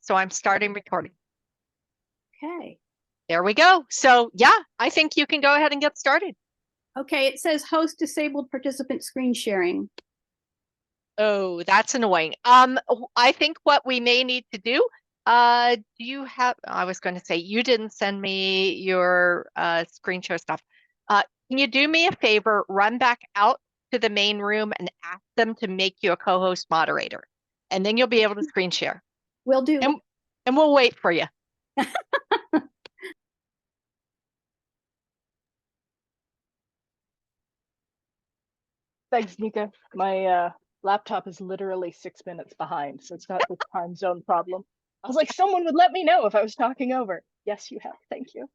So I'm starting recording. Okay. There we go. So yeah, I think you can go ahead and get started. Okay, it says host disabled participant screen sharing. Oh, that's annoying. I think what we may need to do, do you have, I was going to say, you didn't send me your screen share stuff. Can you do me a favor, run back out to the main room and ask them to make you a co-host moderator, and then you'll be able to screen share. Will do. And we'll wait for you. Thanks, Nika. My laptop is literally 6 minutes behind, so it's got this time zone problem. I was like, someone would let me know if I was talking over. Yes, you have. Thank you.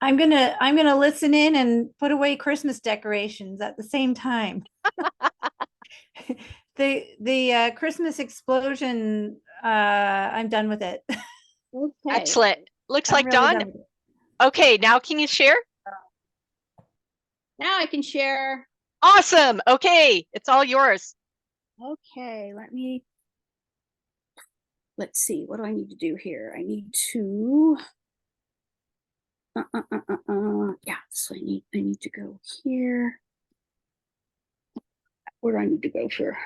I'm gonna listen in and put away Christmas decorations at the same time. The Christmas explosion, I'm done with it. Okay. Excellent. Looks I'm like really Dawn. done with it. Okay, now can you share? Now I can share. Awesome. Okay, it's all yours. Okay, let's see. What do I need to do here? I need to yeah, so I need to go here. Where do I need to go for?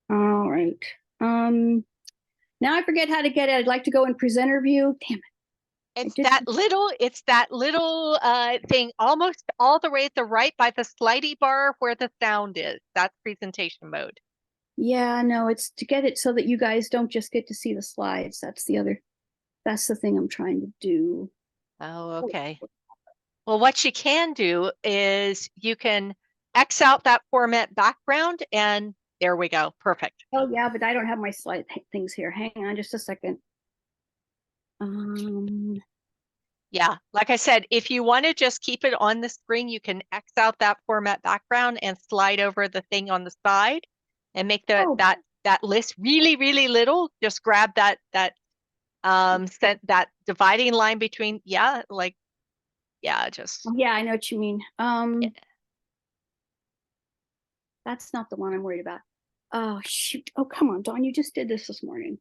All right. Now I forget how to get it. I'd like to go in presenter view. Damn it. It's that little thing almost all the way at the right by the slidey bar where the sound is. That's presentation mode. Yeah, no, it's to get it so that you guys don't just get to see the slides. That's the thing I'm trying to do. Oh, okay. Well, what you can do is you can X out that format background, and there we go. Perfect. Oh yeah, but I don't have my slide things here. Hang on just a second. Yeah, like I said, if you want to just keep it on the screen, you can X out that format background and slide over the thing on the side and make that list really, really little. Just grab that dividing line between, yeah, just. Yeah, I know what you mean. Yeah. That's not the one I'm worried about. Oh shoot. Oh, come on, Dawn, you just did this morning.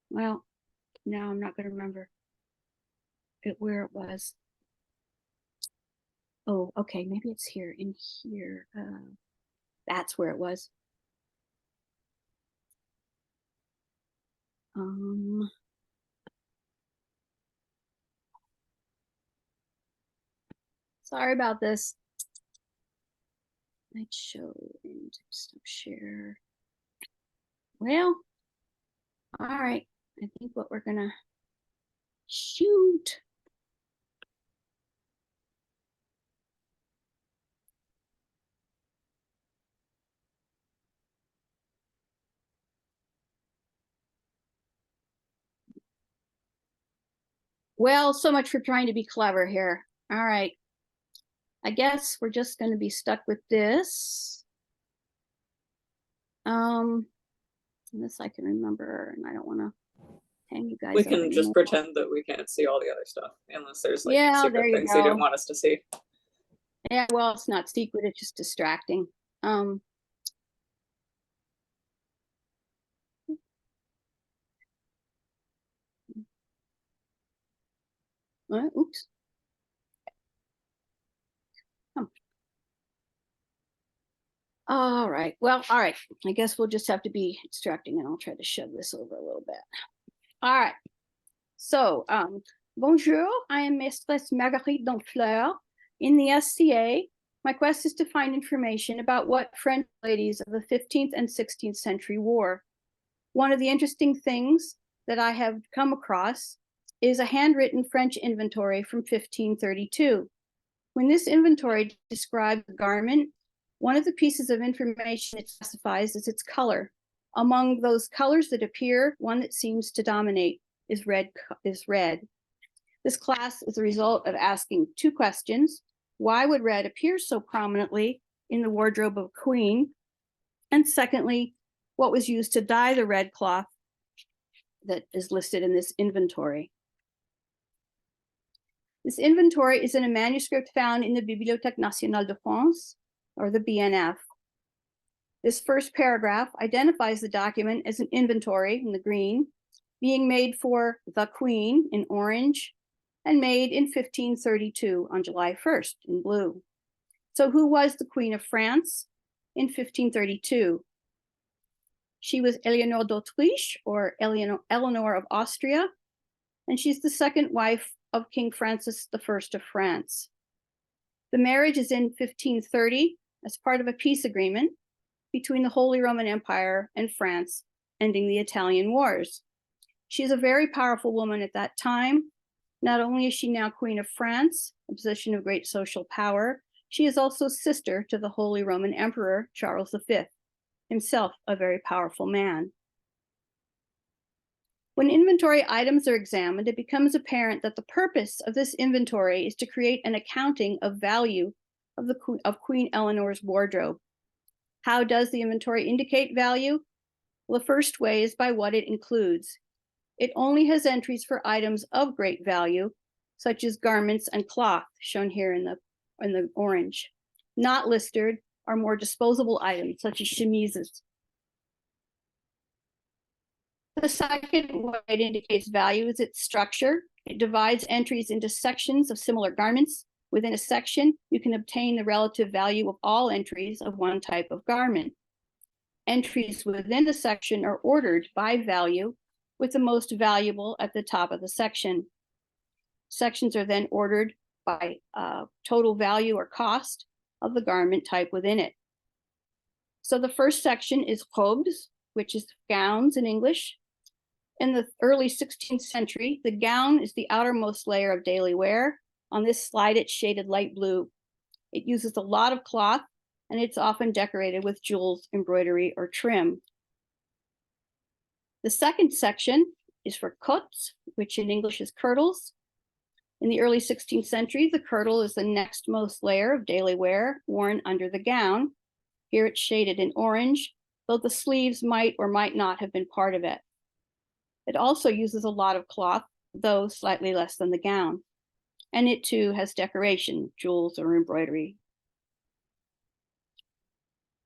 Well, now I'm not going to remember where it was. Oh, okay, maybe it's here, in here. That's where it was. Sorry about this. Might show and stop share. Well, all right. I think what we're gonna shoot. Well, so much for trying to be clever here. All right. I guess we're just going to be stuck with this. This I can remember, and I don't want to hang you guys. We can just pretend that we can't see all the other stuff, unless there's like secret things you don't want us to see. Yeah, well, it's not secret; it's just distracting. Oops. All right. Well, all right. I guess we'll just have to be distracting, and I'll try to shove this over a little bit. All right. So, bonjour. I am Mistress Marguerite Donfleur in the SCA. My quest is to find information about what French ladies of the 15th and 16th century wore. One of the interesting things that I have come across is a handwritten French inventory from 1532. When this inventory describes a garment, one of the pieces of information it specifies is its color. Among those colors that appear, one that seems to dominate is red. This class is a result of asking two questions. Why would red appear so prominently in the wardrobe of a queen? And secondly, what was used to dye the red cloth that is listed in this inventory? This inventory is in a manuscript found in the Bibliothèque Nationale de France, or the BNF. This first paragraph identifies the document as an inventory in the green, being made for the Queen in orange, and made in 1532 on July 1st in blue. So who was the Queen of France in 1532? She was Eleanor d'Autriche, or Eleanor of Austria, and she's the second wife of King Francis I of France. The marriage is in 1530 as part of a peace agreement between the Holy Roman Empire and France, ending the Italian Wars. She is a very powerful woman at that time. Not only is she now Queen of France, a position of great social power, she is also sister to the Holy Roman Emperor Charles V, himself a very powerful man. When inventory items are examined, it becomes apparent that the purpose of this inventory is to create an accounting of value of Queen Eleanor's wardrobe. How does the inventory indicate value? Well, the first way is by what it includes. It only has entries for items of great value, such as garments and cloth, shown here in the orange. Not listed are more disposable items, such as chemises. The second way it indicates value is its structure. It divides entries into sections of similar garments. Within a section, you can obtain the relative value of all entries of one type of garment. Entries within the section are ordered by value, with the most valuable at the top of the section. Sections are then ordered by total value or cost of the garment type within it. So the first section is robes, which is gowns in English. In the early 16th century, the gown is the outermost layer of daily wear. On this slide, it's shaded light blue. It uses a lot of cloth, and it's often decorated with jewels, embroidery, or trim. The second section is for cottes, which in English is kirtles. In the early 16th century, the kirtle is the next most layer of daily wear worn under the gown. Here it's shaded in orange, though the sleeves might or might not have been part of it. It also uses a lot of cloth, though slightly less than the gown. And it too has decoration, jewels, or embroidery.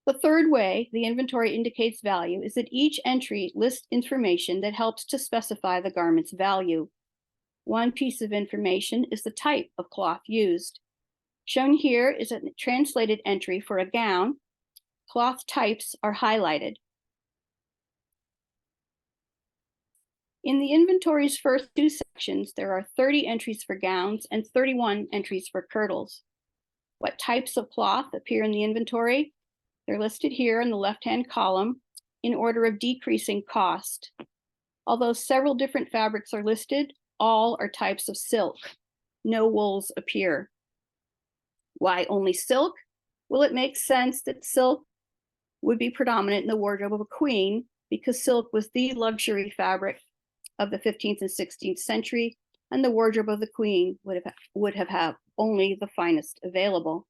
The third way the inventory indicates value is that each entry lists information that helps to specify the garment's value. One piece of information is the type of cloth used. Shown here is a translated entry for a gown. Cloth types are highlighted. In the inventory's first two sections, there are 30 entries for gowns and 31 entries for kirtles. What types of cloth appear in the inventory? They're listed here in the left-hand column in order of decreasing cost. Although several different fabrics are listed, all are types of silk. No wools appear. Why only silk? Well, it makes sense that silk would be predominant in the wardrobe of a queen because silk was the luxury fabric of the 15th and 16th century, and the wardrobe of the queen would have had only the finest available.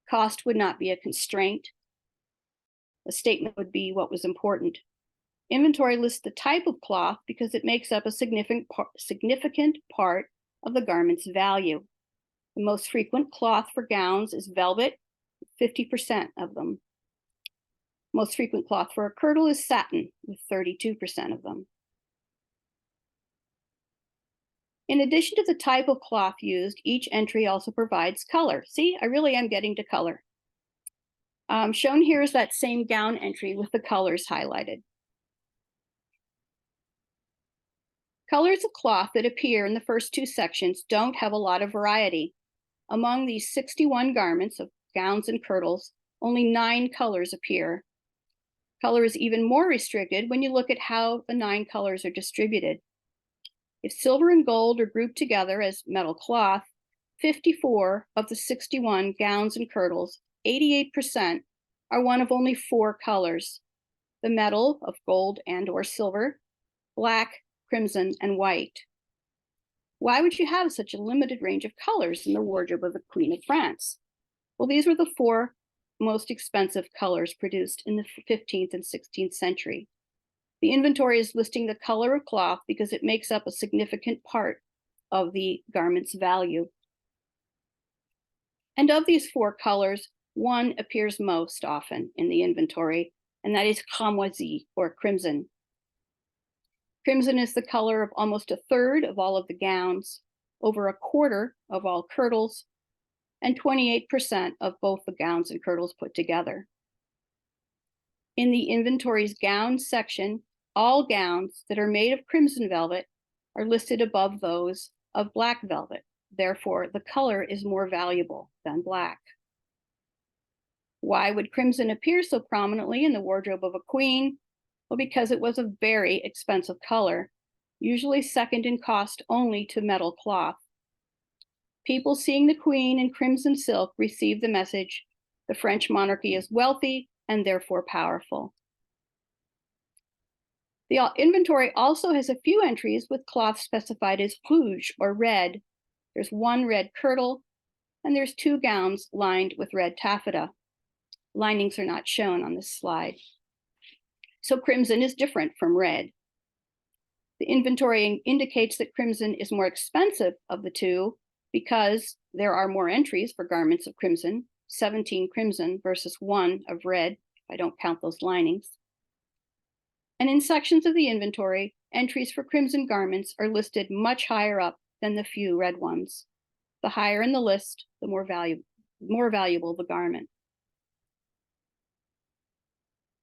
Cost would not be a constraint. The statement would be what was important. Inventory lists the type of cloth because it makes up a significant part of the garment's value. The most frequent cloth for gowns is velvet, 50% of them. Most frequent cloth for a kirtle is satin, with 32% of them. In addition to the type of cloth used, each entry also provides color. See, I really am getting to color. Shown here is that same gown entry with the colors highlighted. Colors of cloth that appear in the first two sections don't have a lot of variety. Among these 61 garments of gowns and kirtles, only 9 colors appear. Color is even more restricted when you look at how the 9 colors are distributed. If silver and gold are grouped together as metal cloth, 54 of the 61 gowns and kirtles, 88%, are one of only 4 colors. the metal of gold and or silver, black, crimson, and white. Why would you have such a limited range of colors in the wardrobe of the Queen of France? Well, these were the 4 most expensive colors produced in the 15th and 16th century. The inventory is listing the color of cloth because it makes up a significant part of the garment's value. And of these 4 colors, one appears most often in the inventory, and that is cramoisi, or crimson. Crimson is the color of almost a third of all of the gowns, over a quarter of all kirtles, and 28% of both the gowns and kirtles put together. In the inventory's gowns section, all gowns that are made of crimson velvet are listed above those of black velvet. Therefore, the color is more valuable than black. Why would crimson appear so prominently in the wardrobe of a queen? Well, because it was a very expensive color, usually second in cost only to metal cloth. People seeing the queen in crimson silk received the message, the French monarchy is wealthy and therefore powerful. The inventory also has a few entries with cloth specified as rouge, or red. There's 1 red kirtle, and there's 2 gowns lined with red taffeta. Linings are not shown on this slide. So crimson is different from red. The inventory indicates that crimson is more expensive of the 2 because there are more entries for garments of crimson, 17 crimson versus 1 of red, if I don't count those linings. And in sections of the inventory, entries for crimson garments are listed much higher up than the few red ones. The higher in the list, the more valuable the garment.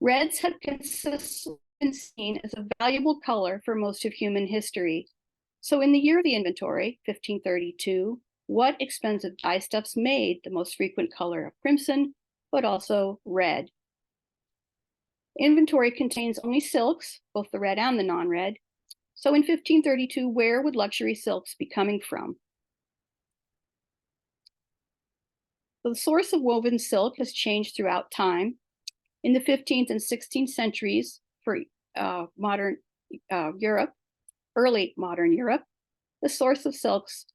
Reds have consistently been seen as a valuable color for most of human history. So in the year of the inventory, 1532, what expensive dyestuffs made the most frequent color of crimson, but also red? Inventory contains only silks, both the red and the non-red. So in 1532, where would luxury silks be coming from? The source of woven silk has changed throughout time. In the 15th and 16th centuries for modern Europe, early modern Europe, the source of silks,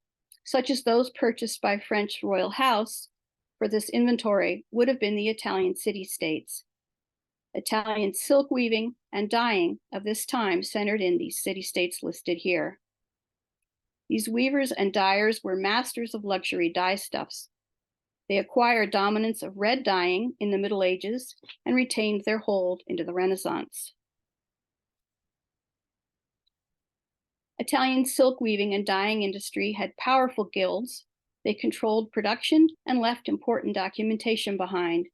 such as those purchased by French royal house for this inventory, would have been the Italian city-states. Italian silk weaving and dyeing of this time centered in these city-states listed here. These weavers and dyers were masters of luxury dyestuffs. They acquired dominance of red dyeing in the Middle Ages and retained their hold into the Renaissance. Italian silk weaving and dyeing industry had powerful guilds. They controlled production and left important documentation behind.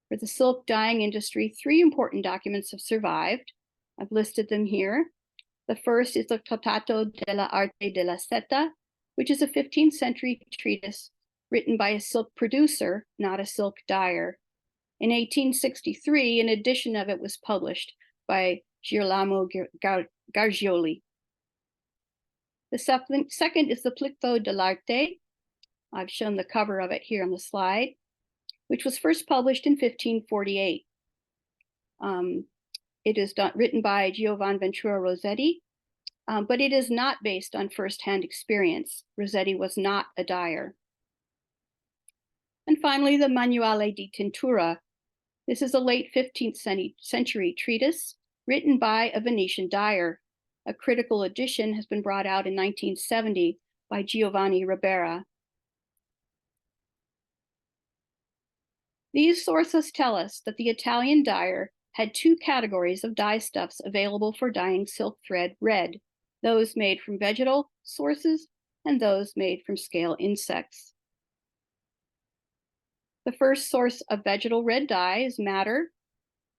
For the silk dyeing industry, 3 important documents have survived. I've listed them here. The first is the Trattato della Arte della Seta, which is a 15th century treatise written by a silk producer, not a silk dyer. In 1863, an edition of it was published by Girolamo Gargioli. The second is the Plicto dell'Arte. I've shown the cover of it here on the slide, which was first published in 1548. It is written by Giovanni Ventura Rossetti, but it is not based on firsthand experience. Rossetti was not a dyer. And finally, the Manuale di Tintura. This is a late 15th century treatise written by a Venetian dyer. A critical edition has been brought out in 1970 by Giovanni Ribera. These sources tell us that the Italian dyer had 2 categories of dyestuffs available for dyeing silk thread red, those made from vegetal sources and those made from scale insects. The first source of vegetal red dye is madder.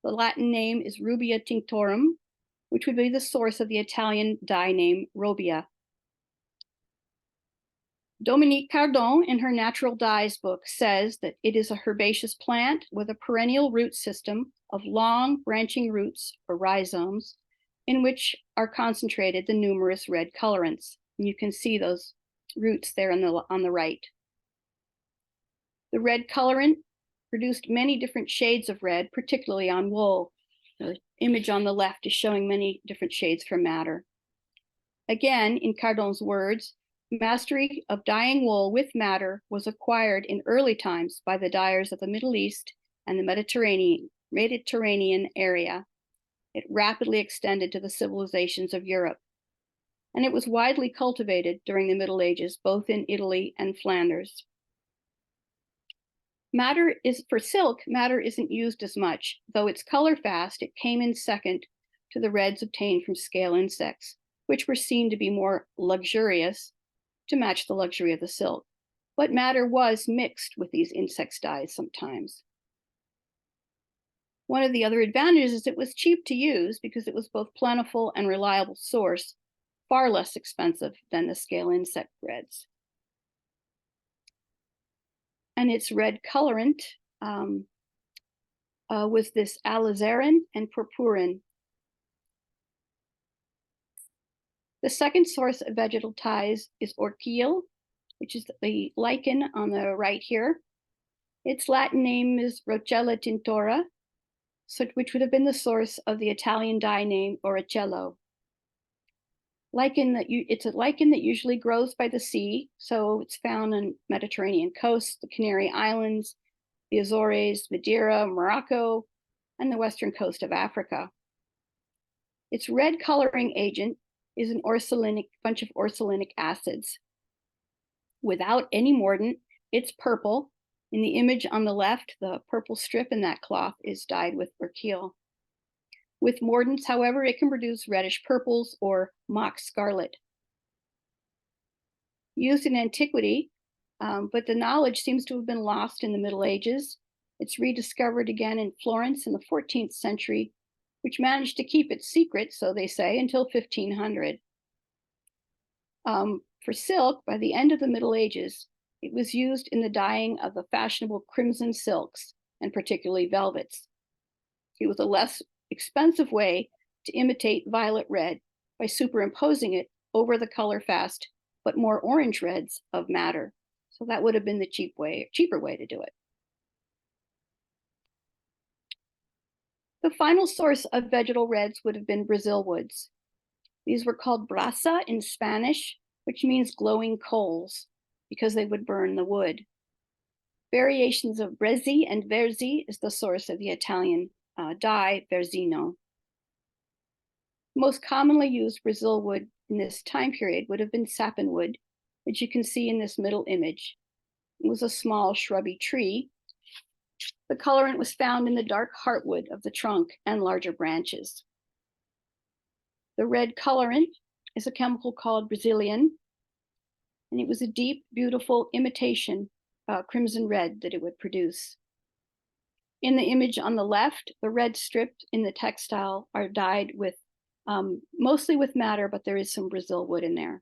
The Latin name is Rubia tinctorum, which would be the source of the Italian dye name Robia. Dominique Cardon, in her Natural Dyes book, says that it is a herbaceous plant with a perennial root system of long branching roots, or rhizomes, in which are concentrated the numerous red colorants. And you can see those roots there on the right. The red colorant produced many different shades of red, particularly on wool. The image on the left is showing many different shades from madder. Again, in Cardon's words, mastery of dyeing wool with madder was acquired in early times by the dyers of the Middle East and the Mediterranean area. It rapidly extended to the civilizations of Europe, and it was widely cultivated during the Middle Ages, both in Italy and Flanders. For silk, madder isn't used as much, though it's color fast. It came in second to the reds obtained from scale insects, which were seen to be more luxurious to match the luxury of the silk. But madder was mixed with these insect dyes sometimes. One of the other advantages is it was cheap to use because it was both plentiful and reliable source, far less expensive than the scale insect reds. And its red colorant was this alizarin and purpurin. The second source of vegetal dyes is orchil, which is the lichen on the right here. Its Latin name is Rochella tintora, which would have been the source of the Italian dye name Oricello. It's a lichen that usually grows by the sea, so it's found on Mediterranean coasts, the Canary Islands, the Azores, Madeira, Morocco, and the western coast of Africa. Its red coloring agent is an bunch of orsolinic acids. Without any mordant, it's purple. In the image on the left, the purple strip in that cloth is dyed with orchil. With mordants, however, it can produce reddish purples or mock scarlet. Used in antiquity, but the knowledge seems to have been lost in the Middle Ages. It's rediscovered again in Florence in the 14th century, which managed to keep it secret, so they say, until 1500. For silk, by the end of the Middle Ages, it was used in the dyeing of the fashionable crimson silks, and particularly velvets. It was a less expensive way to imitate violet red by superimposing it over the color fast, but more orange reds of madder. So that would have been the cheaper way to do it. The final source of vegetal reds would have been Brazil woods. These were called brasa in Spanish, which means glowing coals, because they would burn the wood. Variations of brezzi and verzi is the source of the Italian dye verzino. Most commonly used Brazil wood in this time period would have been sapin wood, which you can see in this middle image. It was a small shrubby tree. The colorant was found in the dark heartwood of the trunk and larger branches. The red colorant is a chemical called Brazilian, and it was a deep, beautiful imitation crimson red that it would produce. In the image on the left, the red strips in the textile are dyed with mostly with madder, but there is some Brazil wood in there.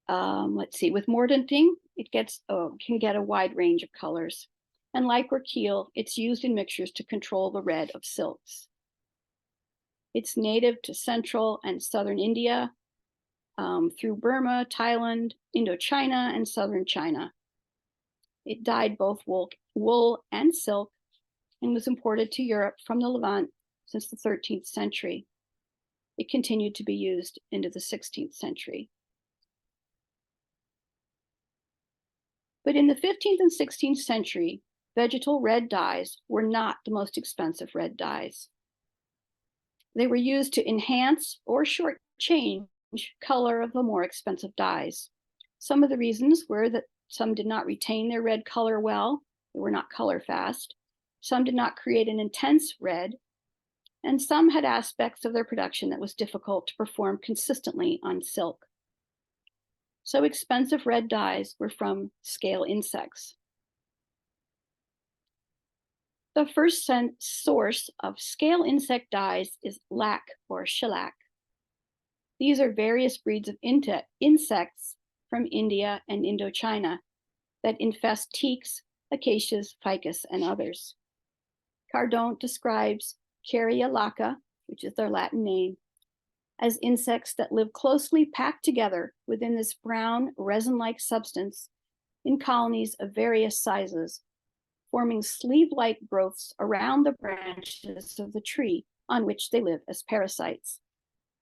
Let's see, with mordanting, it can get a wide range of colors. And like orchil, it's used in mixtures to control the red of silks. It's native to central and southern India, through Burma, Thailand, Indochina, and southern China. It dyed both wool and silk and was imported to Europe from the Levant since the 13th century. It continued to be used into the 16th century. But in the 15th and 16th century, vegetal red dyes were not the most expensive red dyes. They were used to enhance or shortchange color of the more expensive dyes. Some of the reasons were that some did not retain their red color well, they were not color fast. Some did not create an intense red, and some had aspects of their production that was difficult to perform consistently on silk. So expensive red dyes were from scale insects. The first source of scale insect dyes is lac or shellac. These are various breeds of insects from India and Indochina that infest teaks, acacias, ficus, and others. Cardon describes Caria lacca, which is their Latin name, as insects that live closely packed together within this brown resin-like substance in colonies of various sizes, forming sleeve-like growths around the branches of the tree on which they live as parasites.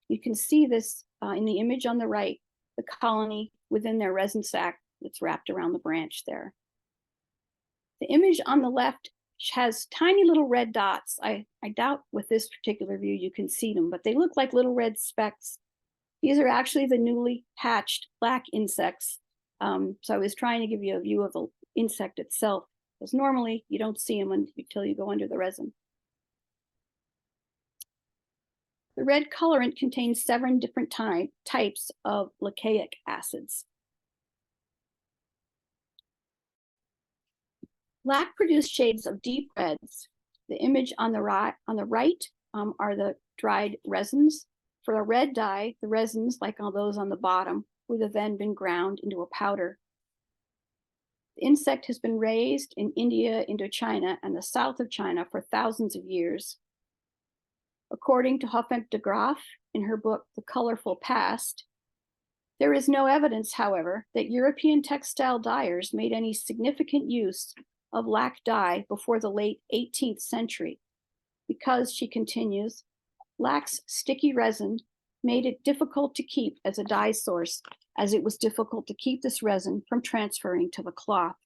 You can see this in the image on the right, the colony within their resin sac that's wrapped around the branch there. The image on the left has tiny little red dots. I doubt with this particular view you can see them, but they look like little red specks. These are actually the newly hatched black insects. So I was trying to give you a view of the insect itself, because normally you don't see them until you go under the resin. The red colorant contains 7 different types of lacaic acids. Lac produced shades of deep reds. The image on the right are the dried resins. For a red dye, the resins, like all those on the bottom, would have then been ground into a powder. The insect has been raised in India, Indochina, and the south of China for thousands of years. According to Hoffmann de Graaf in her book, The Colorful Past, there is no evidence, however, that European textile dyers made any significant use of lac dye before the late 18th century, because, she continues, lac's sticky resin made it difficult to keep as a dye source, as it was difficult to keep this resin from transferring to the cloth.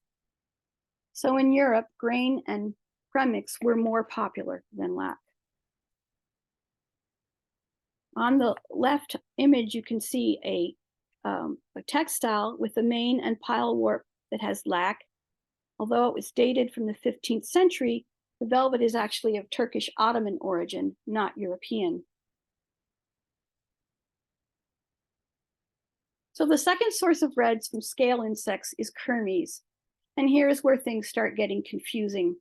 So in Europe, grain and premix were more popular than lac. On the left image, you can see a textile with a mane and pile warp that has lac. Although it was dated from the 15th century, the velvet is actually of Turkish Ottoman origin, not European. So the second source of reds from scale insects is Kermes. And here's where things start getting confusing.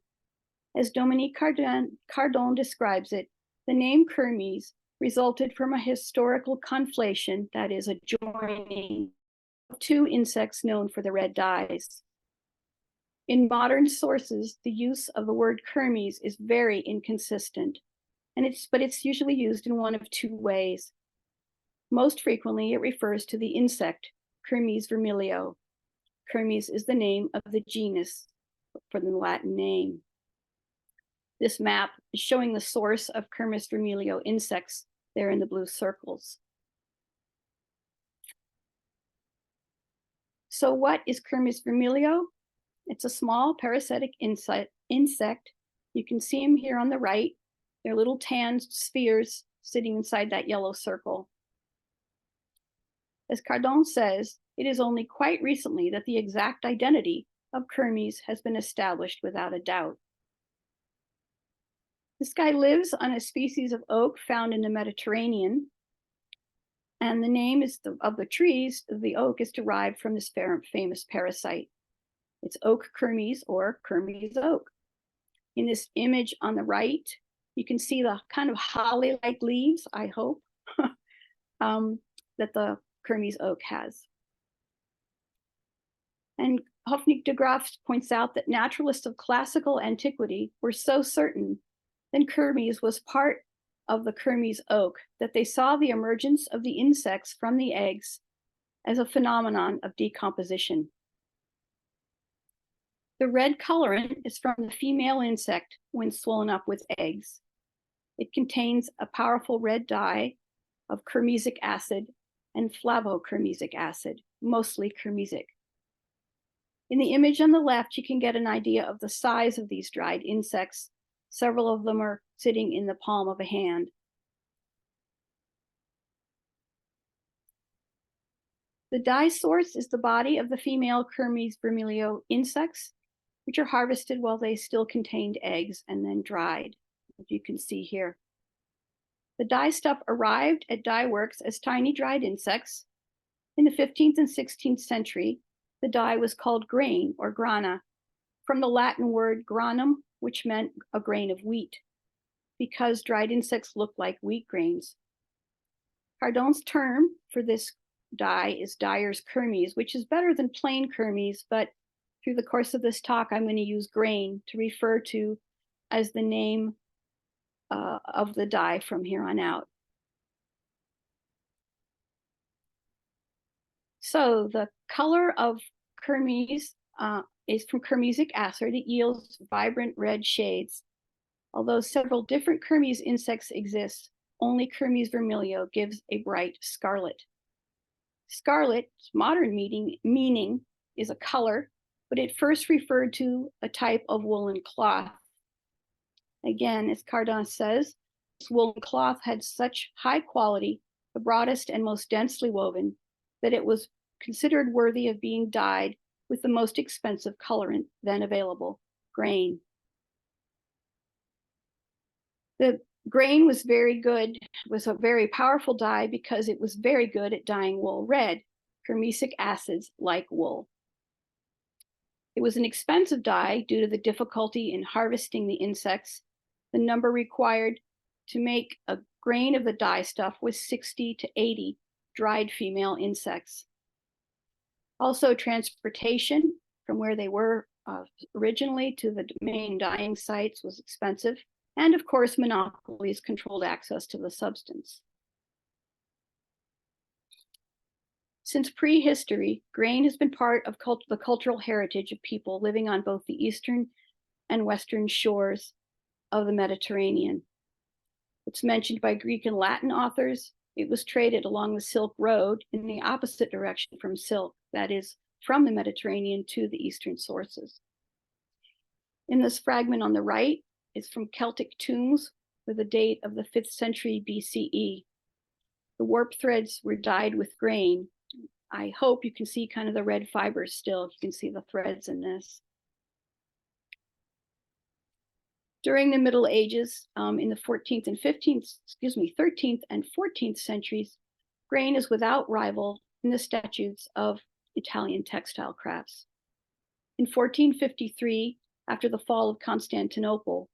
As Dominique Cardon describes it, the name Kermes resulted from a historical conflation, that is, a joining of 2 insects known for the red dyes. In modern sources, the use of the word Kermes is very inconsistent, but it's usually used in one of 2 ways. Most frequently, it refers to the insect, Kermes vermilio. Kermes is the name of the genus for the Latin name. This map is showing the source of Kermes vermilio insects there in the blue circles. So what is Kermes vermilio? It's a small parasitic insect. You can see them here on the right. They're little tan spheres sitting inside that yellow circle. As Cardon says, it is only quite recently that the exact identity of Kermes has been established without a doubt. This guy lives on a species of oak found in the Mediterranean, and the name of the trees of the oak is derived from this famous parasite. It's oak Kermes or Kermes oak. In this image on the right, you can see the kind of holly-like leaves, I hope, that the Kermes oak has. And Hoffmann de Graaf points out that naturalists of classical antiquity were so certain that Kermes was part of the Kermes oak that they saw the emergence of the insects from the eggs as a phenomenon of decomposition. The red colorant is from the female insect when swollen up with eggs. It contains a powerful red dye of kermesic acid and flavokermesic acid, mostly kermesic. In the image on the left, you can get an idea of the size of these dried insects. Several of them are sitting in the palm of a hand. The dye source is the body of the female Kermes vermilio insects, which are harvested while they still contained eggs and then dried, as you can see here. The dye stuff arrived at dye works as tiny dried insects. In the 15th and 16th century, the dye was called grain or grana, from the Latin word granum, which meant a grain of wheat, because dried insects look like wheat grains. Cardon's term for this dye is dyer's Kermes, which is better than plain Kermes, but through the course of this talk, I'm going to use grain to refer to as the name of the dye from here on out. So the color of Kermes is from kermesic acid. It yields vibrant red shades. Although several different Kermes insects exist, only Kermes vermilio gives a bright scarlet. Scarlet's modern meaning is a color, but it first referred to a type of woolen cloth. Again, as Cardon says, this woolen cloth had such high quality, the broadest and most densely woven, that it was considered worthy of being dyed with the most expensive colorant then available, grain. The grain was very good, was a very powerful dye because it was very good at dyeing wool red. Kermesic acids like wool. It was an expensive dye due to the difficulty in harvesting the insects. The number required to make a grain of the dye stuff was 60 to 80 dried female insects. Also, transportation from where they were originally to the main dyeing sites was expensive. And of course, monopolies controlled access to the substance. Since prehistory, grain has been part of the cultural heritage of people living on both the eastern and western shores of the Mediterranean. It's mentioned by Greek and Latin authors. It was traded along the Silk Road in the opposite direction from silk, that is, from the Mediterranean to the eastern sources. In this fragment on the right is from Celtic tombs with a date of the 5th century BCE. The warp threads were dyed with grain. I hope you can see kind of the red fibers still, if you can see the threads in this. During the Middle Ages, in the 13th and 14th centuries, grain is without rival in the statutes of Italian textile crafts. In 1453, after the fall of Constantinople,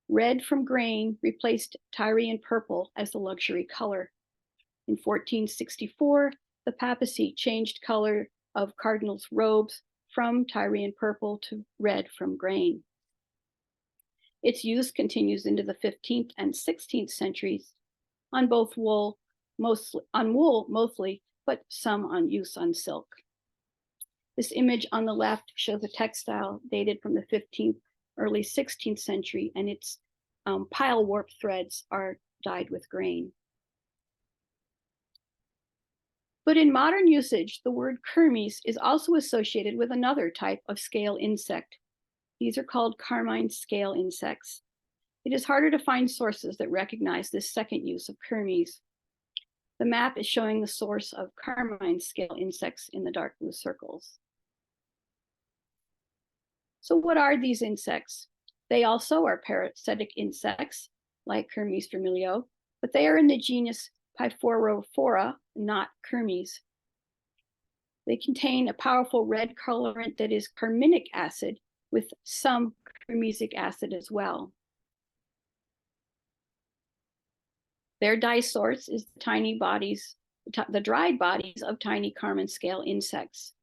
red from grain replaced Tyrian purple as the luxury color. In 1464, the papacy changed color of cardinals' robes from Tyrian purple to red from grain. Its use continues into the 15th and 16th centuries on both wool, mostly, but some on use on silk. This image on the left shows a textile dated from the 15th, early 16th century, and its pile warp threads are dyed with grain. But in modern usage, the word kermes is also associated with another type of scale insect. These are called carmine scale insects. It is harder to find sources that recognize this second use of kermes. The map is showing the source of carmine scale insects in the dark blue circles. So what are these insects? They also are parasitic insects, like Kermes vermilio, but they are in the genus Pyphorophora, not Kermes. They contain a powerful red colorant that is carminic acid with some kermesic acid as well. Their dye source is the tiny bodies, the dried bodies of tiny carmine scale insects.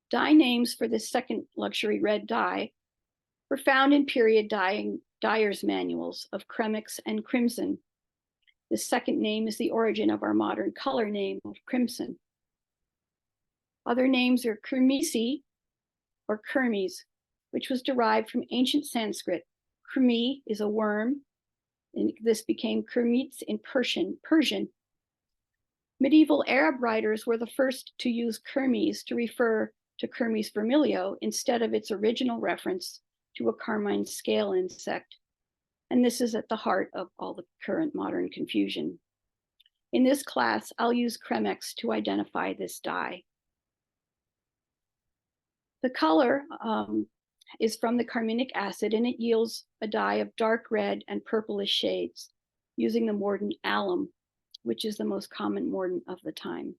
Dye names for this second luxury red dye were found in period dyers' manuals of Cremix and Crimson. The second name is the origin of our modern color name of crimson. Other names are Kermesi or Kermes, which was derived from ancient Sanskrit. Kermi is a worm, and this became Kermits in Persian. Medieval Arab writers were the first to use Kermes to refer to Kermes vermilio instead of its original reference to a carmine scale insect. And this is at the heart of all the current modern confusion. In this class, I'll use Cremex to identify this dye. The color is from the carminic acid, and it yields a dye of dark red and purplish shades using the mordant alum, which is the most common mordant of the time.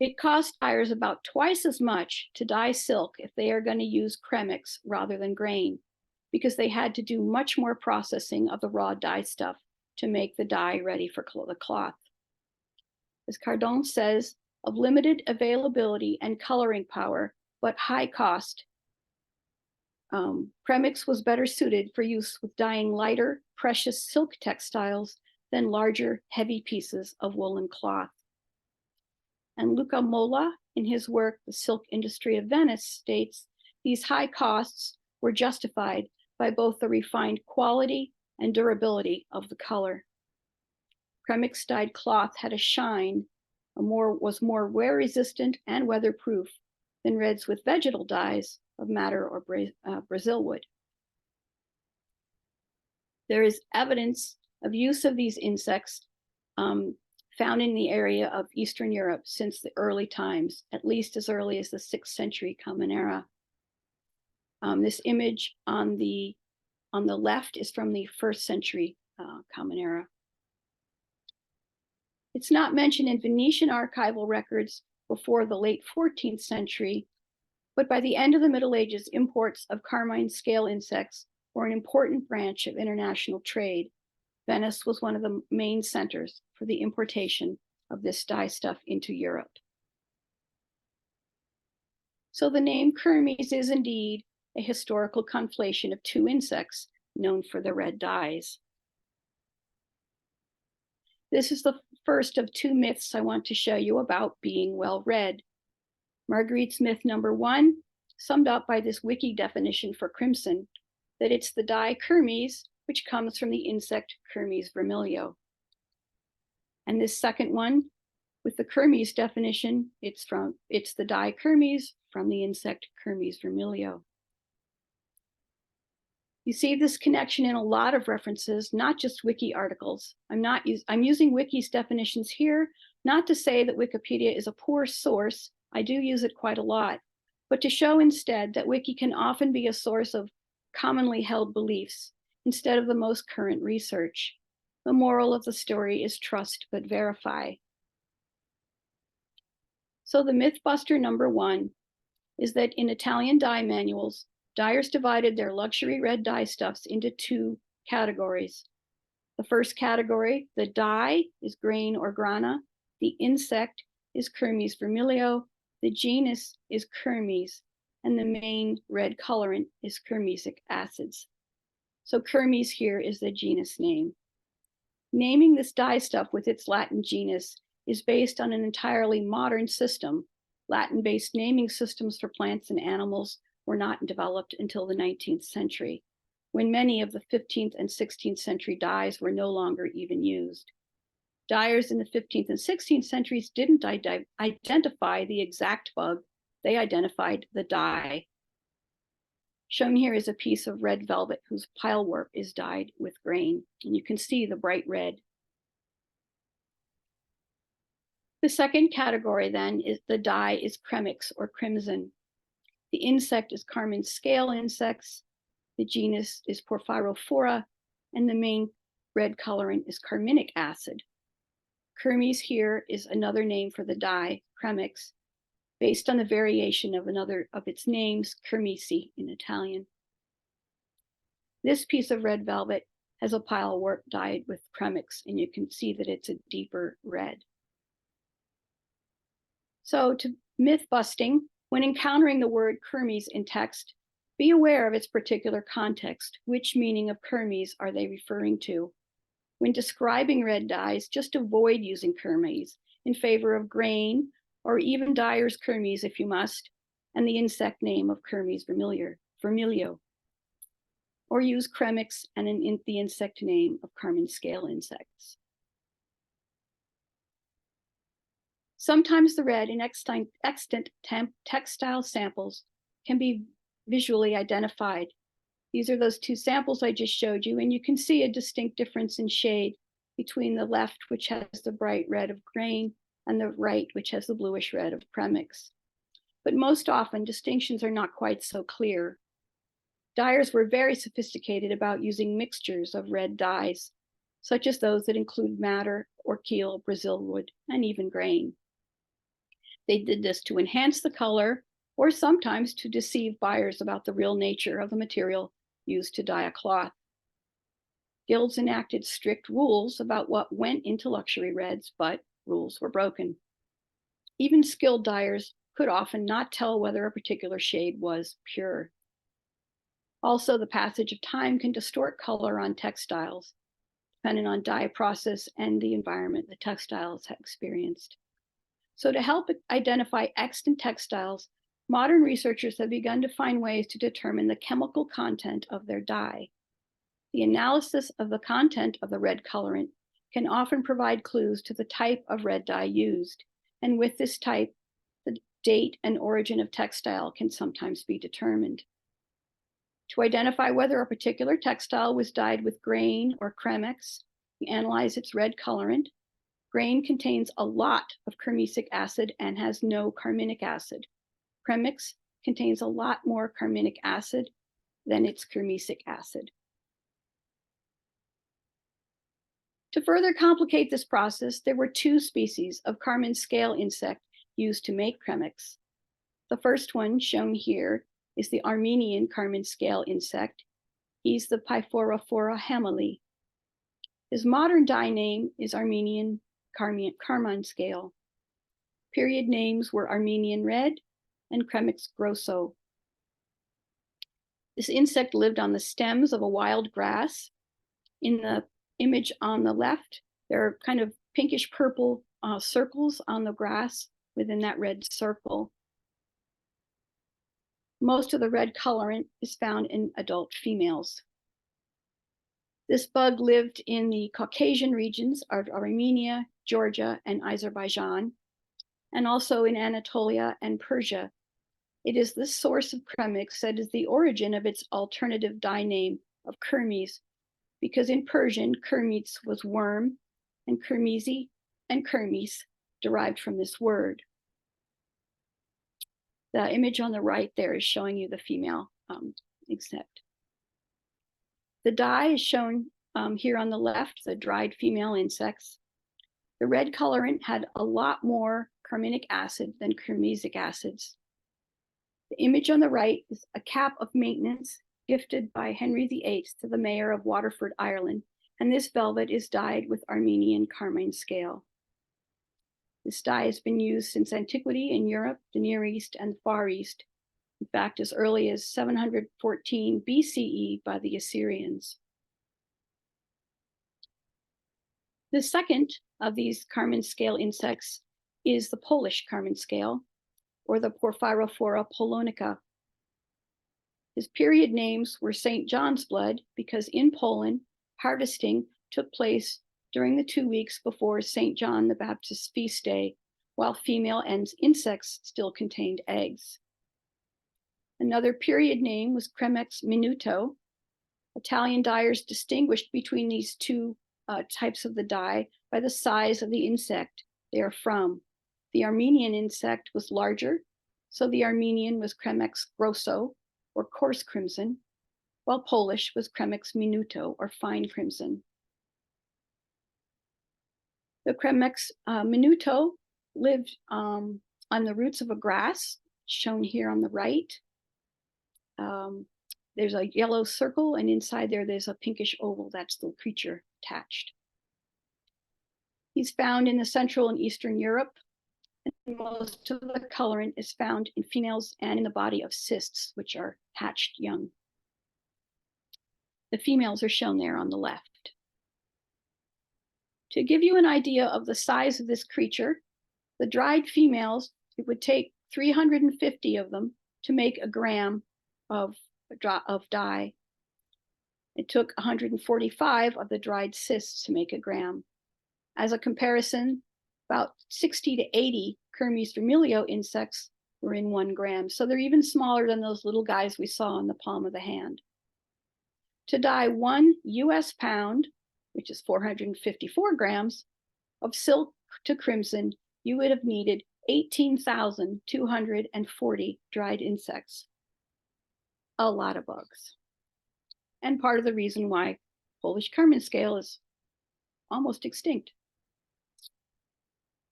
It costs dyers about twice as much to dye silk if they are going to use Cremex rather than grain, because they had to do much more processing of the raw dye stuff to make the dye ready for the cloth. As Cardon says, of limited availability and coloring power, but high cost, Cremex was better suited for use with dyeing lighter, precious silk textiles than larger, heavy pieces of woolen cloth. And Luca Mola, in his work, The Silk Industry of Venice, states these high costs were justified by both the refined quality and durability of the color. Premix dyed cloth had a shine, was more wear resistant and weatherproof than reds with vegetal dyes of madder or Brazil wood. There is evidence of use of these insects found in the area of Eastern Europe since the early times, at least as early as the 6th century Common Era. This image on the left is from the 1st century Common Era. It's not mentioned in Venetian archival records before the late 14th century, but by the end of the Middle Ages, imports of carmine scale insects were an important branch of international trade. Venice was one of the main centers for the importation of this dye stuff into Europe. So the name Kermes is indeed a historical conflation of two insects known for their red dyes. This is the first of two myths I want to show you about being well read. Marguerite's myth number 1, summed up by this wiki definition for crimson, that it's the dye Kermes, which comes from the insect Kermes vermilio. And this second one, with the Kermes definition, it's the dye Kermes from the insect Kermes vermilio. You see this connection in a lot of references, not just wiki articles. I'm using wiki's definitions here, not to say that Wikipedia is a poor source. I do use it quite a lot, but to show instead that wiki can often be a source of commonly held beliefs instead of the most current research. The moral of the story is trust but verify. So the Mythbuster number 1 is that in Italian dye manuals, dyers divided their luxury red dye stuffs into 2 categories. The first category, the dye, is grain or grana. The insect is Kermes vermilio. The genus is Kermes, and the main red colorant is Kermesic acids. So Kermes here is the genus name. Naming this dye stuff with its Latin genus is based on an entirely modern system. Latin-based naming systems for plants and animals were not developed until the 19th century, when many of the 15th and 16th century dyes were no longer even used. Dyers in the 15th and 16th centuries didn't identify the exact bug, they identified the dye. Shown here is a piece of red velvet whose pilework is dyed with grain, and you can see the bright red. The second category then is the dye is Cremix or crimson. The insect is carmine scale insects. The genus is Porphyrophora, and the main red colorant is carminic acid. Kermes here is another name for the dye, Cremix, based on the variation of another of its names, Kermesi in Italian. This piece of red velvet has a pilework dyed with Cremix, and you can see that it's a deeper red. So to myth busting, when encountering the word Kermes in text, be aware of its particular context. Which meaning of Kermes are they referring to? When describing red dyes, just avoid using Kermes in favor of grain or even dyer's Kermes if you must, and the insect name of Kermes vermilio. Or use Cremix and the insect name of carmine scale insects. Sometimes the red in extant textile samples can be visually identified. These are those 2 samples I just showed you, and you can see a distinct difference in shade between the left, which has the bright red of grain, and the right, which has the bluish red of premix. But most often, distinctions are not quite so clear. Dyers were very sophisticated about using mixtures of red dyes, such as those that include madder, orchil, Brazil wood, and even grain. They did this to enhance the color, or sometimes to deceive buyers about the real nature of the material used to dye a cloth. Guilds enacted strict rules about what went into luxury reds, but rules were broken. Even skilled dyers could often not tell whether a particular shade was pure. Also, the passage of time can distort color on textiles, depending on dye process and the environment the textiles have experienced. So to help identify extant textiles, modern researchers have begun to find ways to determine the chemical content of their dye. The analysis of the content of the red colorant can often provide clues to the type of red dye used, and with this type, the date and origin of textile can sometimes be determined. To identify whether a particular textile was dyed with grain or cremex, we analyze its red colorant. Grain contains a lot of carmesic acid and has no carminic acid. Cremex contains a lot more carminic acid than its carmesic acid. To further complicate this process, there were two species of carmine scale insect used to make cremex. The first one, shown here, is the Armenian carmine scale insect. He's the Pyphorophora hameli. His modern dye name is Armenian carmine scale. Period names were Armenian red and Cremex grosso. This insect lived on the stems of a wild grass. In the image on the left, there are kind of pinkish purple circles on the grass within that red circle. Most of the red colorant is found in adult females. This bug lived in the Caucasian regions of Armenia, Georgia, and Azerbaijan, and also in Anatolia and Persia. It is this source of cremex that is the origin of its alternative dye name of kermes, because in Persian, kermes was worm, and kermesi and kermes derived from this word. The image on the right there is showing you the female insect. The dye is shown here on the left, the dried female insects. The red colorant had a lot more carminic acid than carmesic acids. The image on the right is a cap of maintenance gifted by Henry VIII to the mayor of Waterford, Ireland, and this velvet is dyed with Armenian carmine scale. This dye has been used since antiquity in Europe, the Near East, and the Far East. In fact, as early as 714 BCE by the Assyrians. The second of these carmine scale insects is the Polish carmine scale, or the Porphyrophora polonica. His period names were St. John's blood because in Poland, harvesting took place during the 2 weeks before St. John the Baptist's feast day, while female insects still contained eggs. Another period name was Cremex minuto. Italian dyers distinguished between these two types of the dye by the size of the insect they are from. The Armenian insect was larger, so the Armenian was Cremex grosso, or coarse crimson, while Polish was Cremex minuto, or fine crimson. The Cremex minuto lived on the roots of a grass, shown here on the right. There's a yellow circle, and inside there's a pinkish oval. That's the creature attached. He's found in the Central and Eastern Europe. And most of the colorant is found in females and in the body of cysts, which are hatched young. The females are shown there on the left. To give you an idea of the size of this creature, the dried females, it would take 350 of them to make a gram of dye. It took 145 of the dried cysts to make a gram. As a comparison, about 60 to 80 Kermes vermilio insects were in 1 gram. So they're even smaller than those little guys we saw in the palm of the hand. To dye 1 US pound, which is 454 grams, of silk to crimson, you would have needed 18,240 dried insects. A lot of bugs. And part of the reason why Polish carmine scale is almost extinct.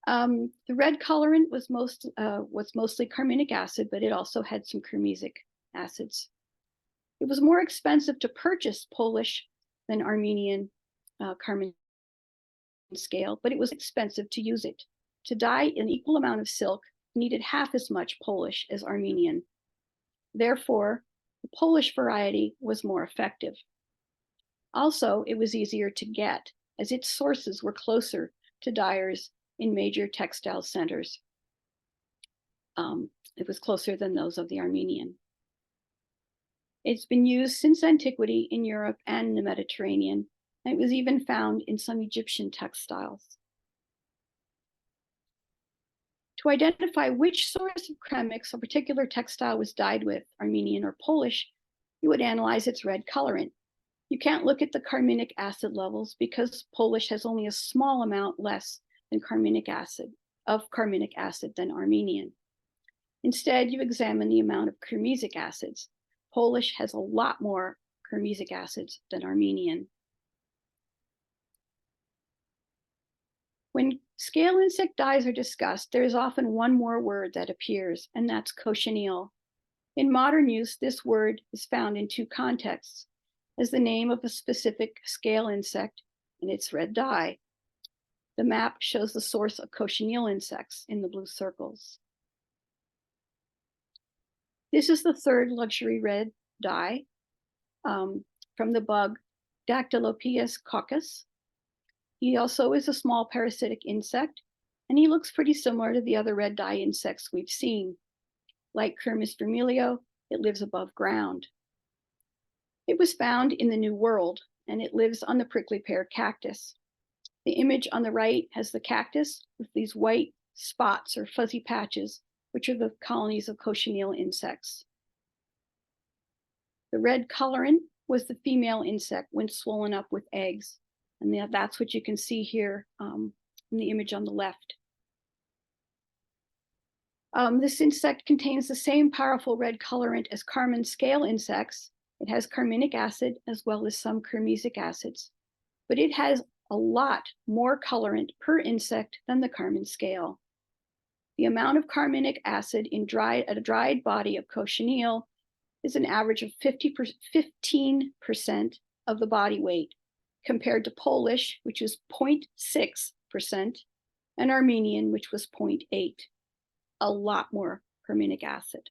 The red colorant was mostly carminic acid, but it also had some kermesic acids. It was more expensive to purchase Polish than Armenian carmine scale, but it was expensive to use it. To dye an equal amount of silk needed half as much Polish as Armenian. Therefore, the Polish variety was more effective. Also, it was easier to get, as its sources were closer to dyers in major textile centers. it was closer than those of the Armenian. It's been used since antiquity in Europe and in the Mediterranean, and it was even found in some Egyptian textiles. To identify which source of kremix a particular textile was dyed with, Armenian or Polish, you would analyze its red colorant. You can't look at the carminic acid levels because Polish has only a small amount less than carminic acid than Armenian. Instead, you examine the amount of kermesic acids. Polish has a lot more kermesic acids than Armenian. When scale insect dyes are discussed, there is often one more word that appears, and that's cochineal. In modern use, this word is found in two contexts, as the name of a specific scale insect and its red dye. The map shows the source of cochineal insects in the blue circles. This is the third luxury red dye from the bug Dactylopius coccus. He also is a small parasitic insect, and he looks pretty similar to the other red dye insects we've seen. Like Kermes vermilio, it lives above ground. It was found in the New World, and it lives on the prickly pear cactus. The image on the right has the cactus with these white spots or fuzzy patches, which are the colonies of cochineal insects. The red colorant was the female insect when swollen up with eggs. And that's what you can see here in the image on the left. This insect contains the same powerful red colorant as carmine scale insects. It has carminic acid as well as some kermesic acids, but it has a lot more colorant per insect than the carmine scale. The amount of carminic acid in a dried body of cochineal is an average of 15% of the body weight, compared to Polish, which is 0.6%, and Armenian, which was 0.8%. A lot more carminic acid.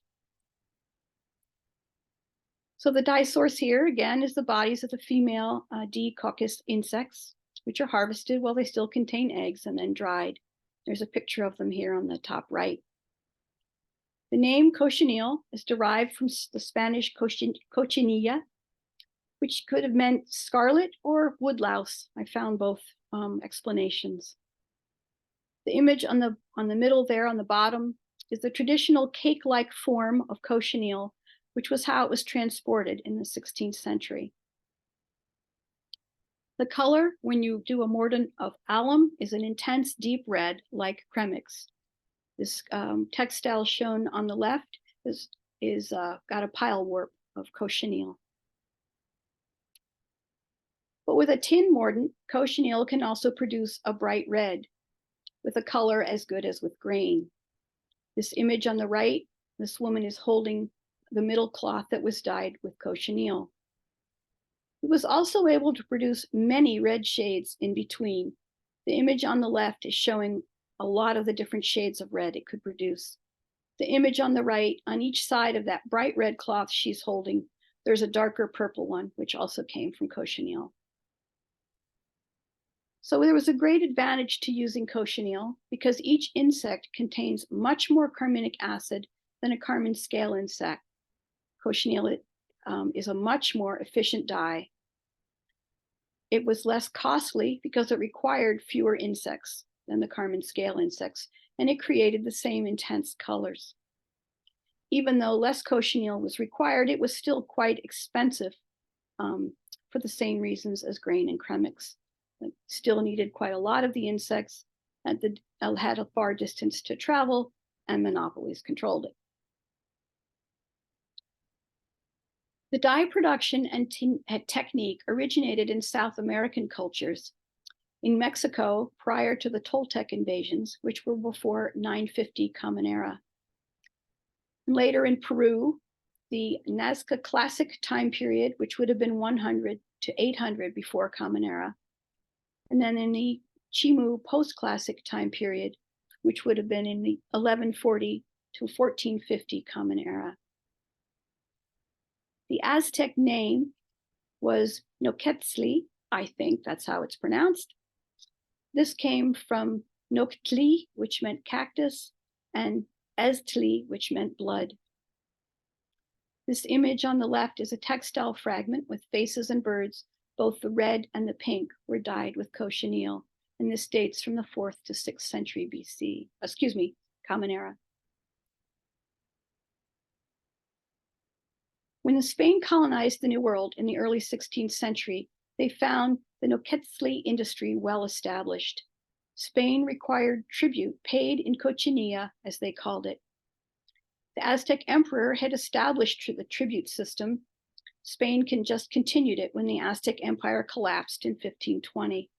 So the dye source here, again, is the bodies of the female D. coccus insects, which are harvested while they still contain eggs and then dried. There's a picture of them here on the top right. The name cochineal is derived from the Spanish cochinilla, which could have meant scarlet or woodlouse. I found both explanations. The image on the middle there on the bottom is the traditional cake-like form of cochineal, which was how it was transported in the 16th century. The color, when you do a mordant of alum, is an intense deep red like kremix. This textile shown on the left is got a pile warp of cochineal. But with a tin mordant, cochineal can also produce a bright red with a color as good as with grain. This image on the right, this woman is holding the middle cloth that was dyed with cochineal. It was also able to produce many red shades in between. The image on the left is showing a lot of the different shades of red it could produce. The image on the right, on each side of that bright red cloth she's holding, there's a darker purple one, which also came from cochineal. So there was a great advantage to using cochineal because each insect contains much more carminic acid than a carmine scale insect. Cochineal is a much more efficient dye. It was less costly because it required fewer insects than the carmine scale insects, and it created the same intense colors. Even though less cochineal was required, it was still quite expensive for the same reasons as grain and kremix. It still needed quite a lot of the insects, and had a far distance to travel, and monopolies controlled it. The dye production and technique originated in South American cultures. In Mexico, prior to the Toltec invasions, which were before 950 Common Era. And later in Peru, the Nazca Classic time period, which would have been 100 to 800 before Common Era. And then in the Chimu post-classic time period, which would have been in the 1140 to 1450 Common Era. The Aztec name was Noquetzli, I think that's how it's pronounced. This came from Noctli, which meant cactus, and estli, which meant blood. This image on the left is a textile fragment with faces and birds. Both the red and the pink were dyed with cochineal, and this dates from the 4th to 6th century BC, Common Era. When Spain colonized the New World in the early 16th century, they found the Noquetzli industry well established. Spain required tribute paid in cochinilla, as they called it. The Aztec emperor had established the tribute system. Spain just continued it when the Aztec Empire collapsed in 1520.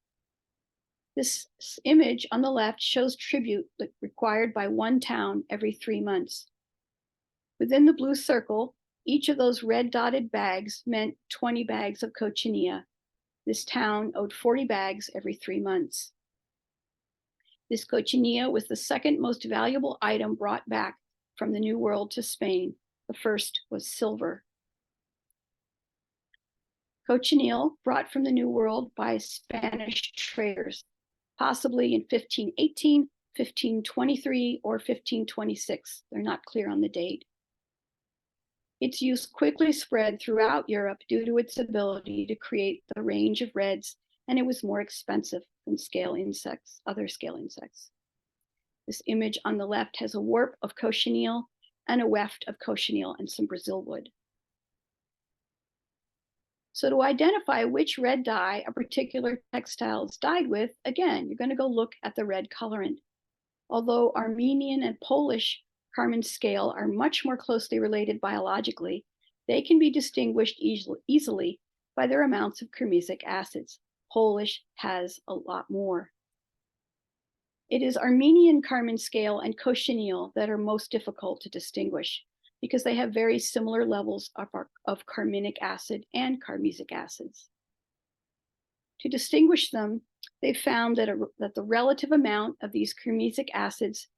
This image on the left shows tribute required by one town every 3 months. Within the blue circle, each of those red dotted bags meant 20 bags of cochinilla. This town owed 40 bags every 3 months. This cochinilla was the second most valuable item brought back from the New World to Spain. The first was silver. Cochineal brought from the New World by Spanish traders, possibly in 1518, 1523, or 1526. They're not clear on the date. Its use quickly spread throughout Europe due to its ability to create the range of reds, and it was more expensive than other scale insects. This image on the left has a warp of cochineal and a weft of cochineal and some Brazil wood. So to identify which red dye a particular textile is dyed with, again, you're going to go look at the red colorant. Although Armenian and Polish carmine scale are much more closely related biologically, they can be distinguished easily by their amounts of carmesic acids. Polish has a lot more. It is Armenian carmine scale and cochineal that are most difficult to distinguish because they have very similar levels of carminic acid and carmesic acids. To distinguish them, they found that the relative amount of these carmesic acids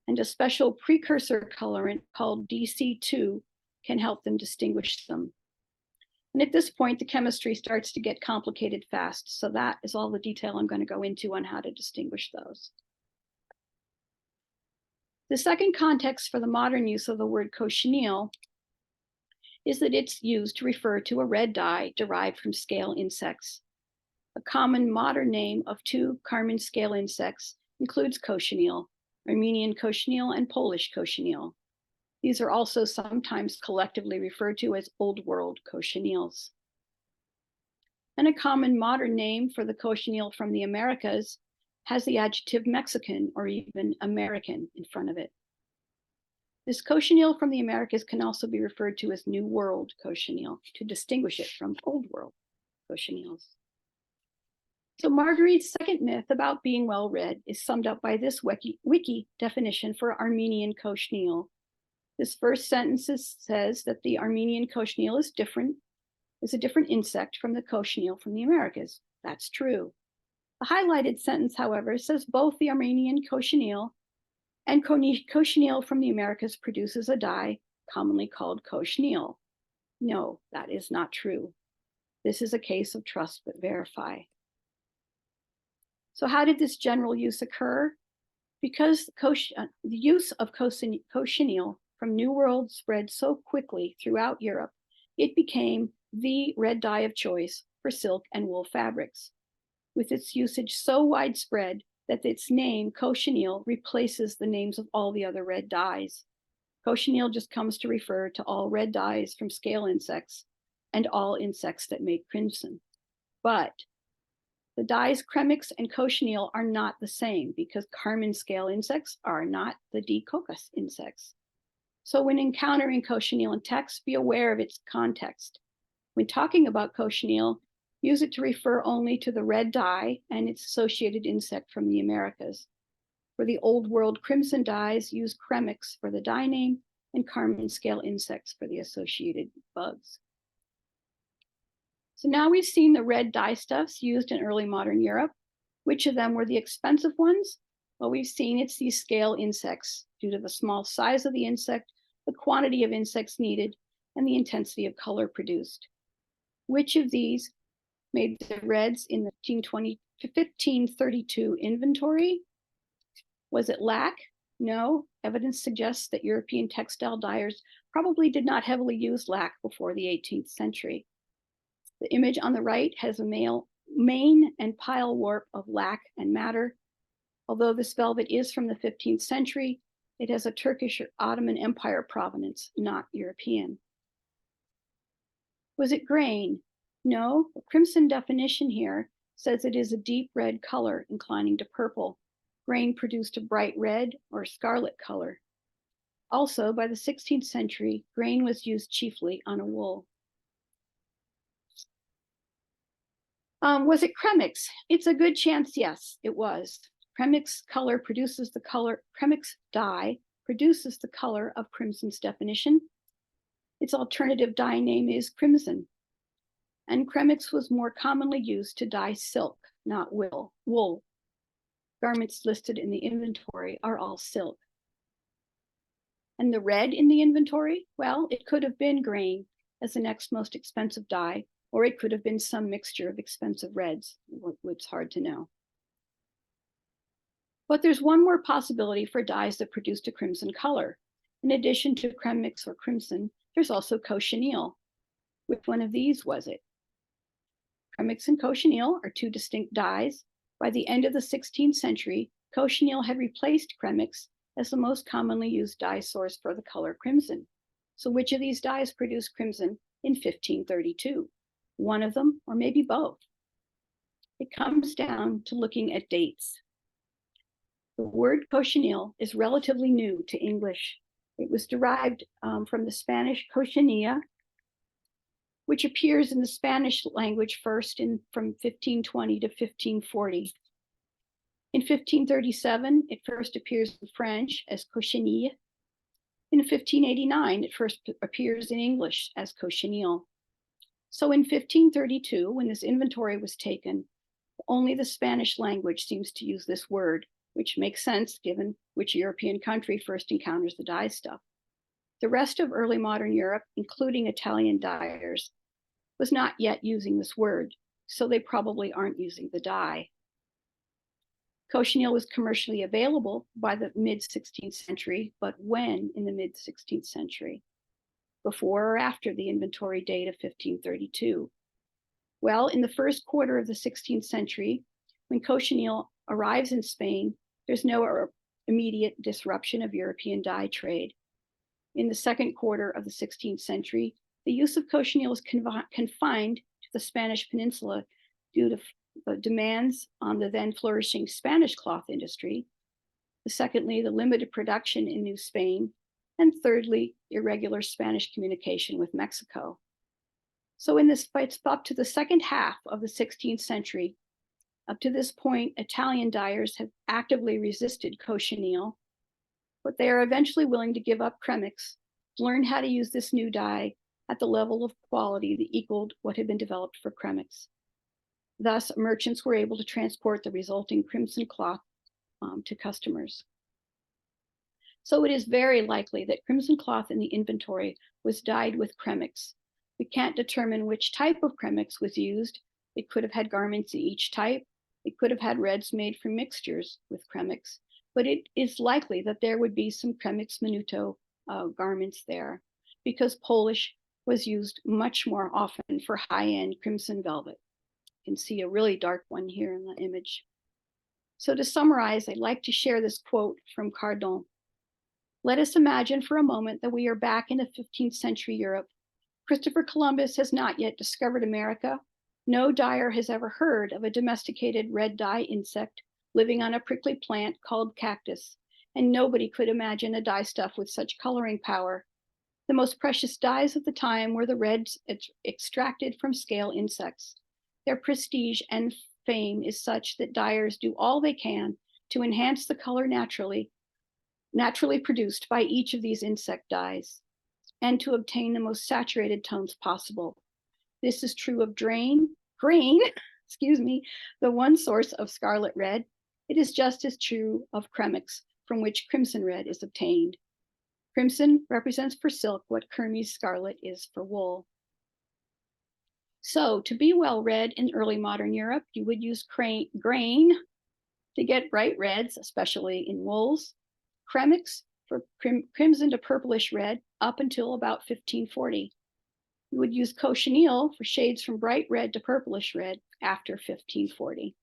and a special precursor colorant called DC2 can help them distinguish them. And at this point, the chemistry starts to get complicated fast. So that is all the detail I'm going to go into on how to distinguish those. The second context for the modern use of the word cochineal is that it's used to refer to a red dye derived from scale insects. A common modern name of two carmine scale insects includes cochineal, Armenian cochineal and Polish cochineal. These are also sometimes collectively referred to as Old World cochineals. And a common modern name for the cochineal from the Americas has the adjective Mexican or even American in front of it. This cochineal from the Americas can also be referred to as New World cochineal to distinguish it from Old World cochineals. So Marguerite's second myth about being well read is summed up by this wiki definition for Armenian cochineal. This first sentence says that the Armenian cochineal is a different insect from the cochineal from the Americas. That's true. The highlighted sentence, however, says both the Armenian cochineal and cochineal from the Americas produces a dye commonly called cochineal. No, that is not true. This is a case of trust but verify. So how did this general use occur? Because the use of cochineal from New World spread so quickly throughout Europe, it became the red dye of choice for silk and wool fabrics, with its usage so widespread that its name, cochineal, replaces the names of all the other red dyes. Cochineal just comes to refer to all red dyes from scale insects and all insects that make crimson. But the dyes cremix and cochineal are not the same because carmine scale insects are not the Dicocos insects. So when encountering cochineal in text, be aware of its context. When talking about cochineal, use it to refer only to the red dye and its associated insect from the Americas. For the Old World crimson dyes, use cremix for the dye name and carmine scale insects for the associated bugs. So now we've seen the red dyestuffs used in early modern Europe. Which of them were the expensive ones? Well, we've seen it's these scale insects due to the small size of the insect, the quantity of insects needed, and the intensity of color produced. Which of these made the reds in the 1532 inventory? Was it lac? No. evidence suggests that European textile dyers probably did not heavily use lac before the 18th century. The image on the right has a mane and pile warp of lac and madder. Although this velvet is from the 15th century, it has a Turkish or Ottoman Empire provenance, not European. Was it grain? No, the crimson definition here says it is a deep red color inclining to purple. Grain produced a bright red or scarlet color. Also, by the 16th century, grain was used chiefly on a wool. Was it Kremix? It's a good chance, yes, it was. Kremix dye produces the color of crimson's definition. Its alternative dye name is crimson. And Kremix was more commonly used to dye silk, not wool. Garments listed in the inventory are all silk. And the red in the inventory, well, it could have been grain as the next most expensive dye, or it could have been some mixture of expensive reds. It's hard to know. But there's one more possibility for dyes that produced a crimson color. In addition to Kremix or crimson, there's also cochineal. Which one of these was it? Kremix and cochineal are two distinct dyes. By the end of the 16th century, cochineal had replaced Kremix as the most commonly used dye source for the color crimson. So which of these dyes produced crimson in 1532? One of them, or maybe both? It comes down to looking at dates. The word cochineal is relatively new to English. It was derived from the Spanish cochinilla, which appears in the Spanish language first from 1520 to 1540. In 1537, it first appears in French as cochinille. In 1589, it first appears in English as cochineal. So in 1532, when this inventory was taken, only the Spanish language seems to use this word, which makes sense given which European country first encounters the dye stuff. The rest of early modern Europe, including Italian dyers, was not yet using this word, so they probably aren't using the dye. Cochineal was commercially available by the mid-16th century, but when in the mid-16th century? Before or after the inventory date of 1532? Well, in the first quarter of the 16th century, when cochineal arrives in Spain, there's no immediate disruption of European dye trade. In the second quarter of the 16th century, the use of cochineal is confined to the Spanish peninsula due to the demands on the then flourishing Spanish cloth industry. Secondly, the limited production in New Spain. And thirdly, irregular Spanish communication with Mexico. So in this fight up to the second half of the 16th century, up to this point, Italian dyers have actively resisted cochineal, but they are eventually willing to give up Kremix, learn how to use this new dye at the level of quality that equaled what had been developed for Kremix. Thus, merchants were able to transport the resulting crimson cloth to customers. So it is very likely that crimson cloth in the inventory was dyed with Kremix. We can't determine which type of Kremix was used. It could have had garments in each type. It could have had reds made from mixtures with Kremix, but it is likely that there would be some Kremix Minuto garments there because Polish was used much more often for high-end crimson velvet. You can see a really dark one here in the image. So to summarize, I'd like to share this quote from Cardon. Let us imagine for a moment that we are back in the 15th century Europe. Christopher Columbus has not yet discovered America. No dyer has ever heard of a domesticated red dye insect living on a prickly plant called cactus, and nobody could imagine a dye stuff with such coloring power. The most precious dyes of the time were the reds extracted from scale insects. Their prestige and fame is such that dyers do all they can to enhance the color naturally produced by each of these insect dyes, and to obtain the most saturated tones possible. This is true of grain, the one source of scarlet red. It is just as true of Kremix, from which crimson red is obtained. Crimson represents for silk what Kermes scarlet is for wool. So to be well read in early modern Europe, you would use grain to get bright reds, especially in wools, Kremix for crimson to purplish red up until about 1540. You would use cochineal for shades from bright red to purplish red after 1540.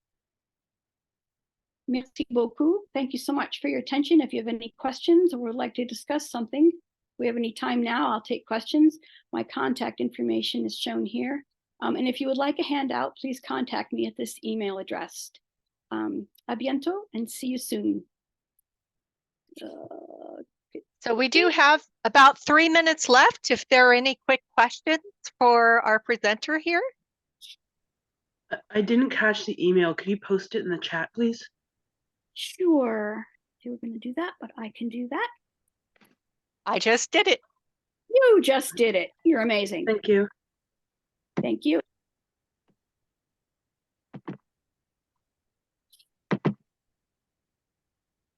Merci beaucoup. Thank you so much for your attention. If you have any questions or would like to discuss something, if we have any time now, I'll take questions. My contact information is shown here. And if you would like a handout, please contact me at this email address. A bientôt and see you soon. So we do have about 3 minutes left. If there are any quick questions for our presenter here. I didn't catch the email. Could you post it in the chat, please? Sure. You were going to do that, but I can do that. I just did it. You just did it. You're amazing. Thank you. Thank you.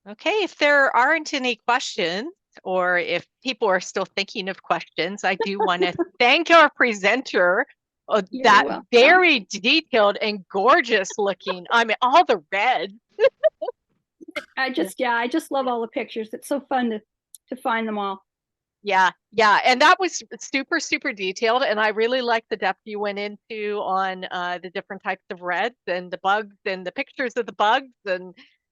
Okay, if there aren't any questions, or if people are still thinking of questions, I do want to thank our presenter. You're That welcome. very detailed and gorgeous looking. I mean, all the red. I just love all the pictures. It's so fun to find them all. Yeah, and that was super, super detailed, and I really like the depth you went into on the different types of reds and the bugs and the pictures of the bugs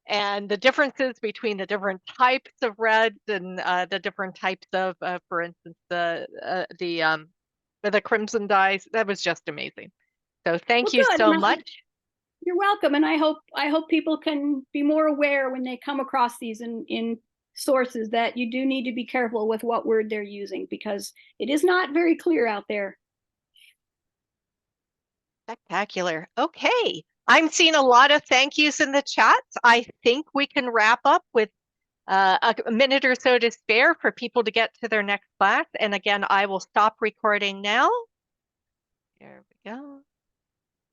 and the differences between the different types of reds and the different types of, for instance, the crimson dyes. That was just amazing. So thank you so much. You're welcome, and I hope people can be more aware when they come across these in sources that you do need to be careful with what word they're using, because it is not very clear out there. Spectacular. Okay. I'm seeing a lot of thank yous in the chats. I think we can wrap up with a minute or so to spare for people to get to their next class. And again, I will stop recording now. There we go.